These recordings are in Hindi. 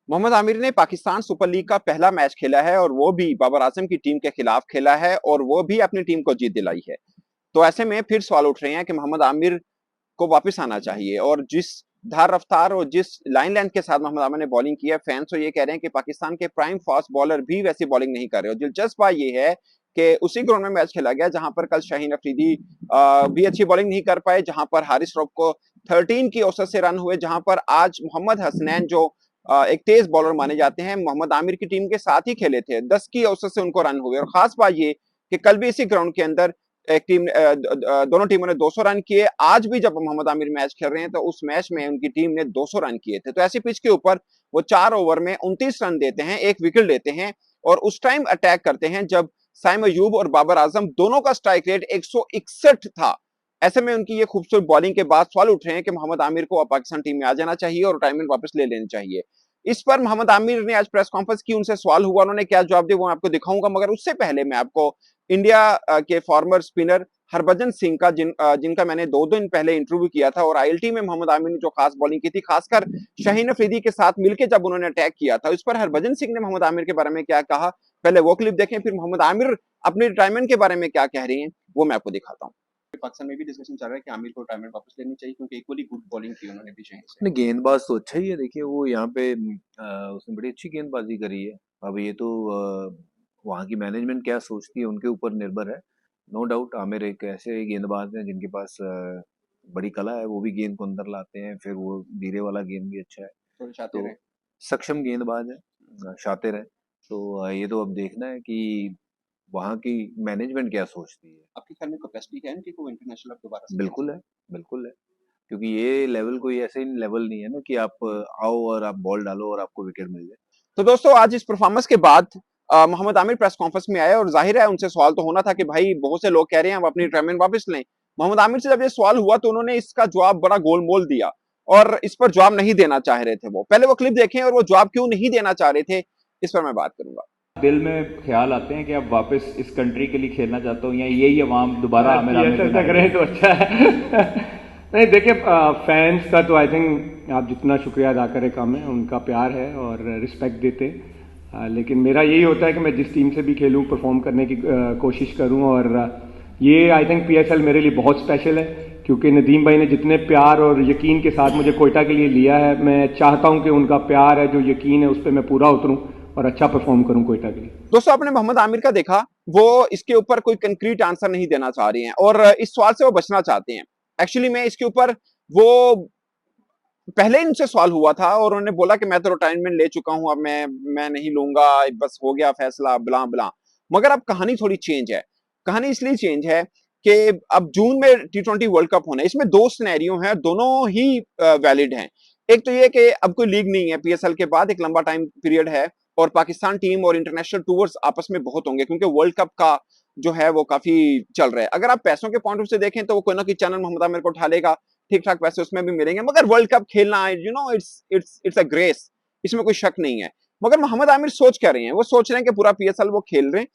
मोहम्मद आमिर ने पाकिस्तान सुपर लीग का पहला मैच खेला है और वो भी बाबर आजम की टीम के खिलाफ खेला है और वो भी अपनी टीम को जीत दिलाई है। तो ऐसे में फिर सवाल उठ रहे हैं कि मोहम्मद आमिर को वापस आना चाहिए और जिस धार रफ्तार और जिस लाइन लेंथ के साथ मोहम्मद आमिर ने बॉलिंग की है, फैंस तो ये कह रहे हैं कि पाकिस्तान के प्राइम फास्ट बॉलर भी वैसी बॉलिंग नहीं कर रहे। और दिलचस्प बात ये है कि उसी ग्राउंड में मैच खेला गया जहां पर कल शाहीन अफरीदी भी अच्छी बॉलिंग नहीं कर पाए, जहां पर हारिस रऊफ को 13 की औसत से रन हुए, जहां पर आज मोहम्मद हसनैन जो एक तेज बॉलर माने जाते हैं, मोहम्मद आमिर की टीम के साथ ही खेले थे, 10 की औसत से उनको रन हुए। और खास बात ये कि कल भी इसी ग्राउंड के अंदर एक टीम दोनों टीमों ने 200 रन किए। आज भी जब मोहम्मद आमिर मैच खेल रहे हैं तो उस मैच में उनकी टीम ने 200 रन किए थे। तो ऐसी पिच के ऊपर वो 4 ओवर में 29 रन देते हैं, एक विकेट लेते हैं और उस टाइम अटैक करते हैं जब साइम अयूब और बाबर आजम दोनों का स्ट्राइक रेट 161 था। ऐसे में उनकी ये खूबसूरत बॉलिंग के बाद सवाल उठ रहे हैं कि मोहम्मद आमिर को अब पाकिस्तान टीम में आ जाना चाहिए और रिटायरमेंट वापस ले लेनी चाहिए। इस पर मोहम्मद आमिर ने आज प्रेस कॉन्फ्रेंस की, उनसे सवाल हुआ, उन्होंने क्या जवाब दिया वो मैं आपको दिखाऊंगा। मगर उससे पहले मैं आपको इंडिया के फॉर्मर स्पिनर हरभजन सिंह का जिनका मैंने 2 दिन पहले इंटरव्यू किया था और आईएलटी में मोहम्मद आमिर ने जो खास बॉलिंग की थी, खासकर शाहीन अफरीदी के साथ मिलकर जब उन्होंने अटैक किया था, इस पर हरभजन सिंह ने मोहम्मद आमिर के बारे में क्या कहा, पहले वो क्लिप देखें, फिर मोहम्मद आमिर अपनी रिटायरमेंट के बारे में क्या कह रही हैं वो मैं आपको दिखाता हूँ। पाकिस्तान में भी डिस्कशन चल रहा है कि आमिर को रिटायरमेंट वापस लेनी चाहिए क्योंकि इक्वली गुड बॉलिंग की उन्होंने भी शाहीन से। नहीं, गेंदबाज तो अच्छा ही है। देखिए वो यहाँ पे उसने बड़ी अच्छी गेंदबाजी करी है। अब ये तो वहाँ की मैनेजमेंट क्या सोचती है उनके ऊपर निर्भर है। नो डाउट आमिर एक ऐसे गेंदबाज हैं जिनके पास बड़ी कला है। वो भी गेंद को अंदर लाते हैं, फिर वो धीरे वाला गेंद भी अच्छा है। थोड़े शातिर तो हैं। सक्षम गेंदबाज है, शातिर है। तो ये तो अब देखना है कि वहाँ की मैनेजमेंट क्या सोचती है। आपके ख्याल में कैपेसिटी है इनकी को इंटरनेशनल अब दोबारा से खेल बिल्कुल है, सके? बिल्कुल है। क्योंकि ये लेवल कोई ऐसे लेवल नहीं है ना कि आप आओ और आप बॉल डालो और आपको विकेट मिल जाए। तो दोस्तों आज इस परफॉर्मेंस के बाद मोहम्मद आमिर प्रेस कॉन्फ्रेंस में आए और जाहिर है उनसे सवाल तो होना था कि भाई बहुत से लोग कह रहे हैं हम अपनी रिटायरमेंट वापस लें। मोहम्मद आमिर से जब ये सवाल हुआ तो उन्होंने इसका जवाब बड़ा गोलमोल दिया और इस पर जवाब नहीं देना चाह रहे थे। वो पहले वो क्लिप देखें और वो जवाब क्यों नहीं देना चाह रहे थे इस पर मैं बात करूंगा। दिल में ख्याल आते हैं कि अब वापस इस कंट्री के लिए खेलना चाहता हूँ या यही अवाम दोबारा आमिर आमिर पीएसएल तक रहे तो अच्छा है। नहीं देखिए, फैंस का तो आई थिंक आप जितना शुक्रिया अदा करें कम है, उनका प्यार है और रिस्पेक्ट देते हैं। लेकिन मेरा यही होता है कि मैं जिस टीम से भी खेलूं परफॉर्म करने की कोशिश करूं और ये आई थिंक पीएसएल मेरे लिए बहुत स्पेशल है क्योंकि नदीम भाई ने जितने प्यार और यकीन के साथ मुझे कोयटा के लिए लिया है, मैं चाहता हूं कि उनका प्यार है, जो यकीन है, उस पर मैं पूरा उतरूं और अच्छा परफॉर्म करूं कोयटा के लिए। दोस्तों आपने मोहम्मद आमिर का देखा, वो इसके ऊपर कोई कंक्रीट आंसर नहीं देना चाह रही हैं और इस सवाल से वो बचना चाहते हैं। एक्चुअली में इसके ऊपर वो पहले इनसे सवाल हुआ था और उन्होंने बोला कि मैं तो रिटायरमेंट ले चुका हूं, अब मैं नहीं लूंगा, बस हो गया फैसला, ब्ला ब्ला। मगर अब कहानी थोड़ी चेंज है। कहानी इसलिए चेंज है कि अब जून में टी20 वर्ल्ड कप होना है। इसमें 2 सिनेरियो हैं, दोनों ही वैलिड हैं। एक तो ये कि अब कोई लीग नहीं है, पीएसएल के बाद एक लंबा टाइम पीरियड है और पाकिस्तान टीम और इंटरनेशनल टूर्स आपस में बहुत होंगे क्योंकि वर्ल्ड कप का जो है वो काफी चल रहा है। अगर आप पैसों के पॉइंट ऑफ से देखें तो वो कोई ना कोई चैनल मोहम्मद आमिर को उठा लेगा, ठीक ठाक पैसे उसमें भी मिलेंगे। मगर वर्ल्ड कप खेलना इट्स अ ग्रेस, इसमें कोई शक नहीं है। मगर मोहम्मद आमिर सोच क्या रहे हैं, वो सोच रहे हैं कि पूरा पीएसएल वो खेल रहे हैं,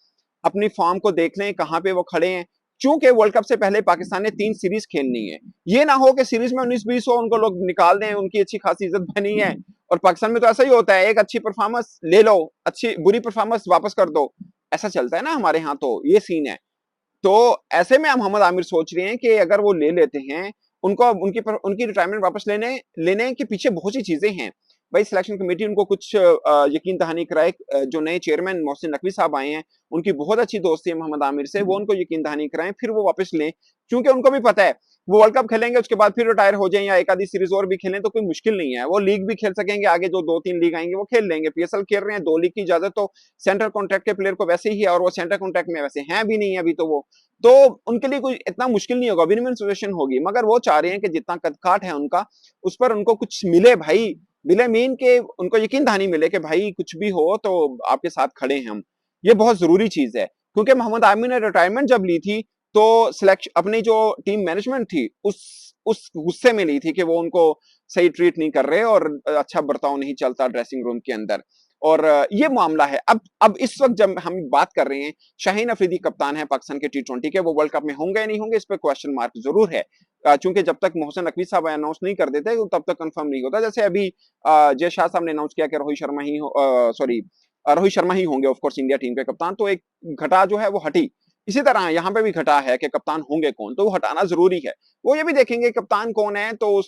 अपनी फॉर्म को देख लें कहां पे वो खड़े हैं। चूंकि वर्ल्ड कप से पहले पाकिस्तान ने 3 सीरीज खेलनी है, ये ना हो कि सीरीज में 19-20 हो उनको लोग निकाल दें, उनकी अच्छी खासी इज्जत बनी है। और पाकिस्तान में तो ऐसा ही होता है, एक अच्छी परफॉर्मेंस ले लो, अच्छी बुरी परफॉर्मेंस वापस कर दो, ऐसा चलता है ना हमारे यहाँ, तो ये सीन है। तो ऐसे में मोहम्मद आमिर सोच रहे हैं कि अगर वो ले लेते हैं, उनको उनकी रिटायरमेंट वापस लेने लेने के पीछे बहुत सी चीजें हैं। भाई सिलेक्शन कमेटी उनको कुछ यकीन दहानी कराए, जो नए चेयरमैन मोहसिन नकवी साहब आए हैं, उनकी बहुत अच्छी दोस्ती है मोहम्मद आमिर से, वो उनको यकीन दहानी कराएं फिर वो वापस लें। क्योंकि उनको भी पता है वो वर्ल्ड कप खेलेंगे, उसके बाद फिर रिटायर हो जाएं या एक आधी सीरीज और भी खेलें तो कोई मुश्किल नहीं है। वो लीग भी खेल सकेंगे, आगे जो 2-3 लीग आएंगे वो खेल लेंगे। पीएसएल खेल रहे हैं, 2 लीग की इजाजत तो सेंट्रल कॉन्ट्रैक्ट के प्लेयर को वैसे ही है और वो सेंट्रल कॉन्ट्रैक्ट में वैसे हैं भी नहीं अभी, तो उनके लिए कोई इतना मुश्किल नहीं होगा, विन विन सिचुएशन होगी। मगर वो चाह रहे हैं कि जितना कदकाठ है उनका, उस पर उनको कुछ मिले भाई, मिले मीन के उनको यकीन दहानी मिले कि भाई कुछ भी हो तो आपके साथ खड़े हैं हम। ये बहुत जरूरी चीज है क्योंकि मोहम्मद आमिर ने रिटायरमेंट जब ली थी तो सिलेक्शन अपनी जो टीम मैनेजमेंट थी उस गुस्से में ली थी कि वो उनको सही ट्रीट नहीं कर रहे और अच्छा बर्ताव नहीं चलता ड्रेसिंग रूम के अंदर। और ये मामला है। अब इस वक्त जब हम बात कर रहे हैं, शाहीन अफरीदी कप्तान है पाकिस्तान के टी20 के, वो वर्ल्ड कप में होंगे या नहीं होंगे इस पर क्वेश्चन मार्क जरूर है। चूंकि जब तक मोहसिन नकवी साहब अनाउंस नहीं कर देते तो तब तक कंफर्म नहीं होता। जैसे अभी जय शाह साहब ने अनाउंस किया कि रोहित शर्मा ही रोहित शर्मा ही होंगे ऑफ कोर्स इंडिया टीम के कप्तान, तो एक घटा जो है वो हटी। इसी तरह यहाँ पे भी घटा है कि कप्तान होंगे कौन, तो वो हटाना जरूरी है। वो ये भी देखेंगे कप्तान कौन है, तो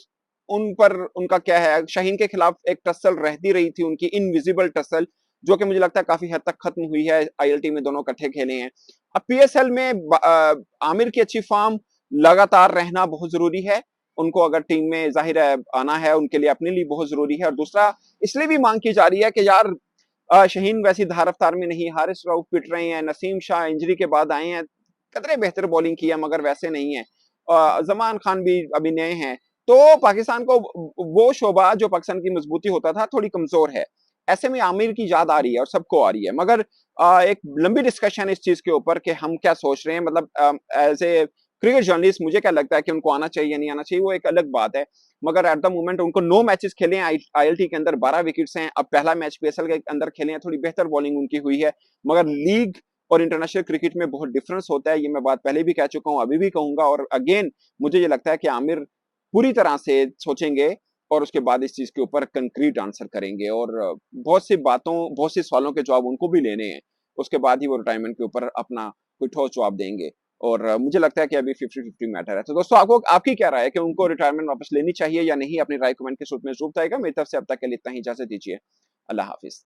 उन पर उनका क्या है। शाहीन के खिलाफ एक टसल रहती रही थी उनकी, इनविजिबल टसल, जो कि मुझे लगता है काफी हद तक खत्म हुई है। आईएलटी में दोनों इकट्ठे खेले हैं। अब पीएसएल में आमिर की अच्छी फॉर्म लगातार रहना बहुत जरूरी है। उनको अगर टीम में जाहिर है आना है, उनके लिए अपने लिए बहुत जरूरी है। और दूसरा इसलिए भी मांग की जा रही है कि यार शाहीन वैसी धार रफ्तार में नहीं, हारिस रऊफ पिट रहे हैं, नसीम शाह इंजरी के बाद आए हैं, कतरे बेहतर बॉलिंग की है मगर वैसे नहीं है। जमान खान भी अभी नए हैं, तो पाकिस्तान को वो शोभा जो पाकिस्तान की मजबूती होता था थोड़ी कमजोर है। ऐसे में आमिर की याद आ रही है और सबको आ रही है। मगर एक लंबी डिस्कशन इस चीज के ऊपर कि हम क्या सोच रहे हैं, मतलब एज ए क्रिकेट जर्नलिस्ट मुझे क्या लगता है कि उनको आना चाहिए नहीं आना चाहिए, वो एक अलग बात है। मगर एट द मोमेंट उनको 9 मैचेस खेले हैं आईएलटी के अंदर, 12 विकेट्स हैं। अब पहला मैच पीएसएल के अंदर खेले हैं, थोड़ी बेहतर बॉलिंग उनकी हुई है। मगर लीग और इंटरनेशनल क्रिकेट में बहुत डिफरेंस होता है, ये मैं बात पहले भी कह चुका हूं, अभी भी कहूंगा। और अगेन मुझे ये लगता है कि आमिर पूरी तरह से सोचेंगे और उसके बाद इस चीज के ऊपर कंक्रीट आंसर करेंगे। और बहुत सी सवालों के जवाब उनको भी लेने हैं। उसके बाद ही वो रिटायरमेंट के ऊपर अपना कोई ठोस जवाब देंगे। और मुझे लगता है कि अभी 50-50 मैटर है। तो दोस्तों आपकी क्या राय है कि उनको रिटायरमेंट वापस लेनी चाहिए या नहीं? अपनी राय कमेंट के सूत्र में जरूर बताएगा। मेरी तरफ से अब तक के लिए इतना ही, इजाजत दीजिए। अल्लाह हाफिज।